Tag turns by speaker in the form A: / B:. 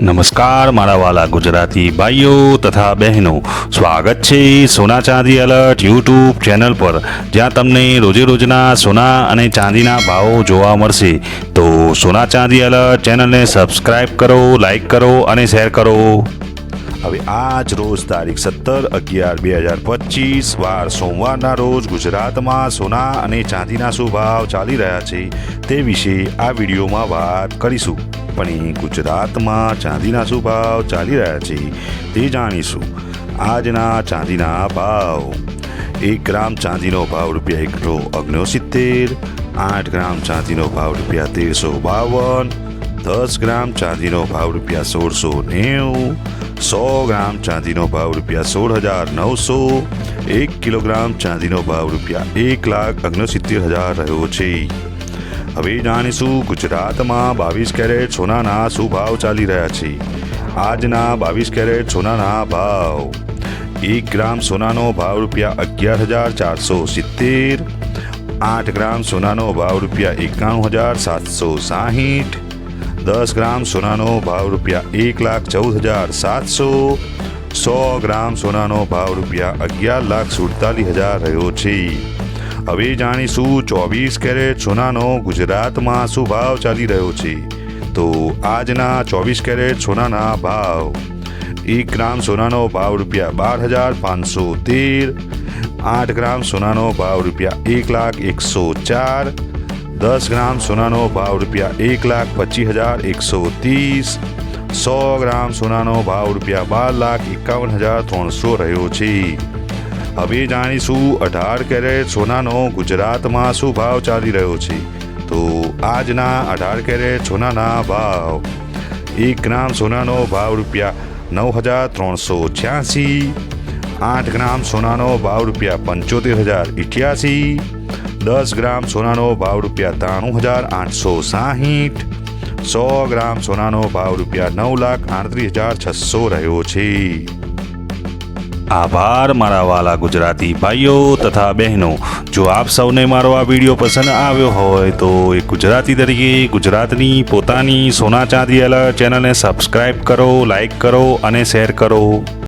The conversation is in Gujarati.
A: નમસ્કાર મારા વાલા ગુજરાતી ભાઈઓ તથા બહેનો, સ્વાગત છે સોના ચાંદી એલર્ટ યુટ્યુબ ચેનલ પર, જ્યાં તમને રોજે રોજના સોના અને ચાંદીના ભાવો જોવા મળશે. તો સોના ચાંદી એલર્ટ ચેનલને સબસ્ક્રાઈબ કરો, લાઈક કરો અને શેર કરો. હવે આજ રોજ તારીખ 17/11/2025 વાર સોમવારના રોજ ગુજરાતમાં સોના અને ચાંદીના શું ભાવ ચાલી રહ્યા છે તે વિશે આ વિડીયોમાં વાત કરીશું. પણ ગુજરાતમાં ચાંદીના શું ભાવ ચાલી રહ્યા છે તે જાણીશું. આજના ચાંદીના ભાવ: 1 ગ્રામ ચાંદીનો ભાવ ₹1.69, 8 ગ્રામ ચાંદીનો ભાવ ₹1352, 10 ગ્રામ ચાંદીનો ભાવ ₹1690, 100 ગ્રામ ચાંદીનો ભાવ ₹16,900, 1 કિલોગ્રામ ચાંદીનો ભાવ ₹1,69,000 રહ્યો છે. હવે જાણીશું ગુજરાતમાં 22 કેરેટ સોનાના શું ભાવ ચાલી રહ્યા છે. આજના 22 કેરેટ સોનાના ભાવ: 1 ગ્રામ સોનાનો ભાવ ₹11,470, 8 ગ્રામ સોનાનો ભાવ ₹91,760, 10 ગ્રામ સોનાનો ભાવ ₹1,14,700, 100 ગ્રામ સોનાનો ભાવ ₹11,47,000 રહ્યો છે. હવે જાણીશું 24 કેરેટ સોનાનો ગુજરાતમાં શું ભાવ ચાલી રહ્યો છે. તો આજના 24 કેરેટ સોનાના ભાવ: 1 ગ્રામ સોનાનો ભાવ ₹12,513, 8 ગ્રામ સોનાનો ભાવ ₹1,01,04, 10 ગ્રામ સોનાનો ભાવ ₹1,25,130, 100 ગ્રામ સોનાનો ભાવ ₹12,51,300 રહ્યો છે. હવે જાણીશું 18 કેરેટ સોનાનો ગુજરાતમાં શું ભાવ ચાલી રહ્યો છે. તો આજના 18 કેરેટ સોનાના ભાવ: 1 ગ્રામ સોનાનો ભાવ ₹9,386, 8 ગ્રામ સોનાનો ભાવ ₹75,088, 10 ગ્રામ સોનાનો ભાવ ₹93,860, 100 ગ્રામ સોનાનો ભાવ ₹9,38,600 રહ્યો છે. આભાર મારા વાલા ગુજરાતી ભાઈઓ તથા બહેનો. જો આપ સૌને મારો આ વિડીયો પસંદ આવ્યો હોય તો એક ગુજરાતી તરીકે ગુજરાતની પોતાની સોના ચાંદી એલર્ટ ચેનલને સબસ્ક્રાઈબ કરો, લાઈક કરો અને શેર કરો.